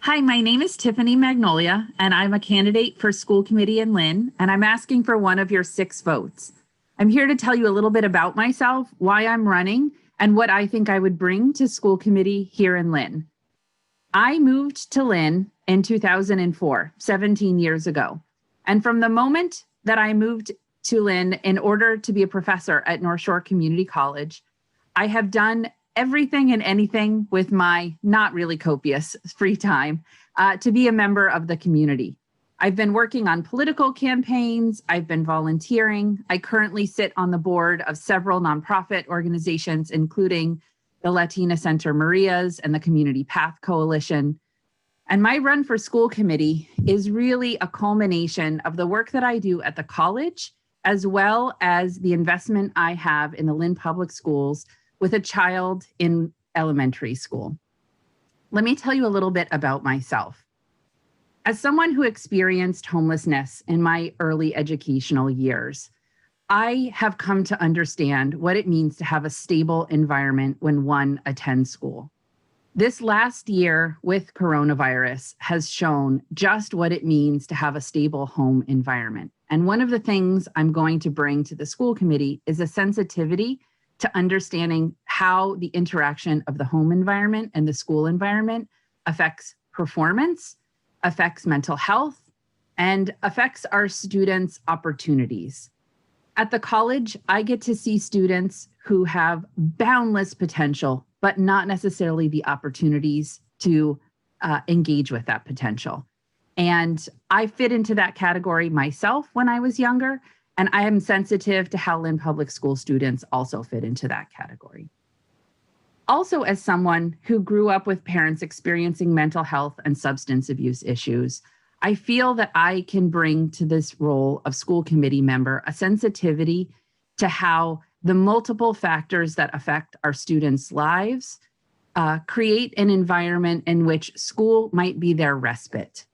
Hi, my name is Tiffany Magnolia, and I'm a candidate for school committee in Lynn, and I'm asking for one of your 6 votes. I'm here to tell you a little bit about myself, why I'm running, and what I think I would bring to school committee here in Lynn. I moved to Lynn in 2004, 17 years ago. And from the moment that I moved to Lynn in order to be a professor at North Shore Community College, I have done everything and anything with my not really copious free time to be a member of the community. I've been working on political campaigns. I've been volunteering. I currently sit on the board of several nonprofit organizations, including the Latina Center Marias and the Community Path Coalition. And my run for school committee is really a culmination of the work that I do at the college, as well as the investment I have in the Lynn Public Schools with a child in elementary school. Let me tell you a little bit about myself. As someone who experienced homelessness in my early educational years, I have come to understand what it means to have a stable environment when one attends school. This last year with coronavirus has shown just what it means to have a stable home environment. And one of the things I'm going to bring to the school committee is a sensitivity to understanding how the interaction of the home environment and the school environment affects performance, affects mental health, and affects our students' opportunities. At the college, I get to see students who have boundless potential, but not necessarily the opportunities to engage with that potential. And I fit into that category myself when I was younger, and I am sensitive to how Lynn Public School students also fit into that category. Also, as someone who grew up with parents experiencing mental health and substance abuse issues, I feel that I can bring to this role of school committee member a sensitivity to how the multiple factors that affect our students' lives create an environment in which school might be their respite.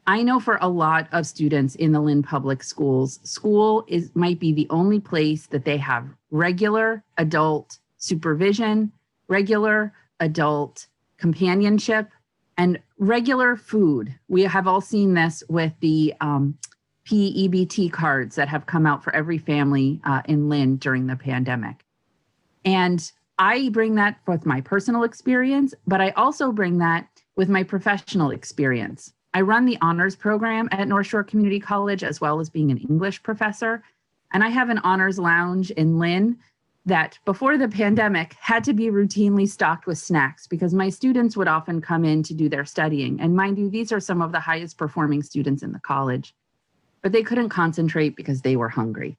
I know for a lot of students in the Lynn Public Schools, school might be the only place that they have regular adult supervision, regular adult companionship, and regular food. We have all seen this with the PEBT cards that have come out for every family in Lynn during the pandemic. And I bring that with my personal experience, but I also bring that with my professional experience. I run the honors program at North Shore Community College, as well as being an English professor. And I have an honors lounge in Lynn that before the pandemic had to be routinely stocked with snacks because my students would often come in to do their studying. And mind you, these are some of the highest performing students in the college, but they couldn't concentrate because they were hungry.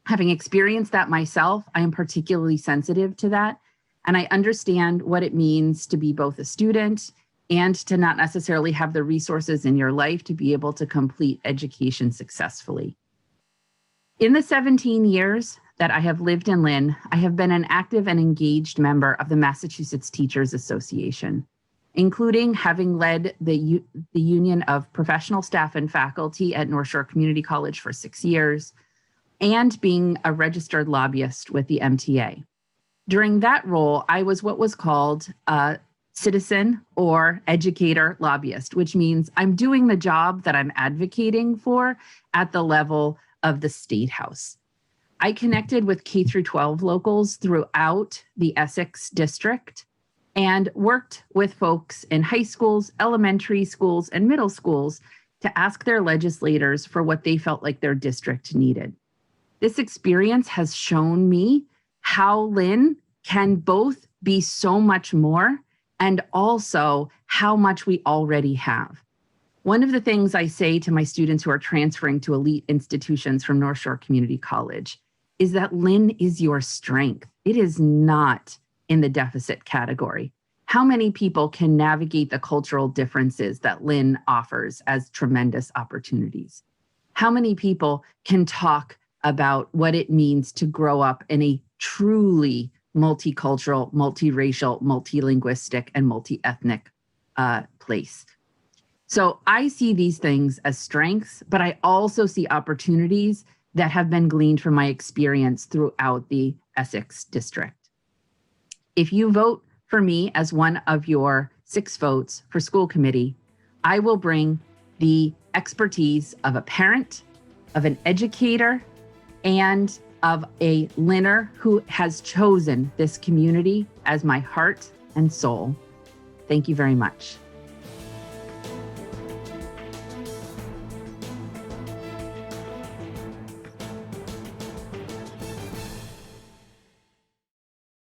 Having experienced that myself, I am particularly sensitive to that. And I understand what it means to be both a student and to not necessarily have the resources in your life to be able to complete education successfully. In the 17 years that I have lived in Lynn, I have been an active and engaged member of the Massachusetts Teachers Association, including having led the Union of Professional Staff and Faculty at North Shore Community College for 6 years, and being a registered lobbyist with the MTA. During that role, I was what was called a citizen or educator lobbyist, which means I'm doing the job that I'm advocating for at the level of the State House. I connected with K through 12 locals throughout the Essex district and worked with folks in high schools, elementary schools, and middle schools to ask their legislators for what they felt like their district needed. This experience has shown me how Lynn can both be so much more and also how much we already have. One of the things I say to my students who are transferring to elite institutions from North Shore Community College is that Lynn is your strength. It is not in the deficit category. How many people can navigate the cultural differences that Lynn offers as tremendous opportunities? How many people can talk about what it means to grow up in a truly multicultural, multiracial, multilinguistic, and multi-ethnic place? So I see these things as strengths, but I also see opportunities that have been gleaned from my experience throughout the Essex district. If you vote for me as one of your 6 votes for school committee, I will bring the expertise of a parent, of an educator, and of a Lynner who has chosen this community as my heart and soul. Thank you very much.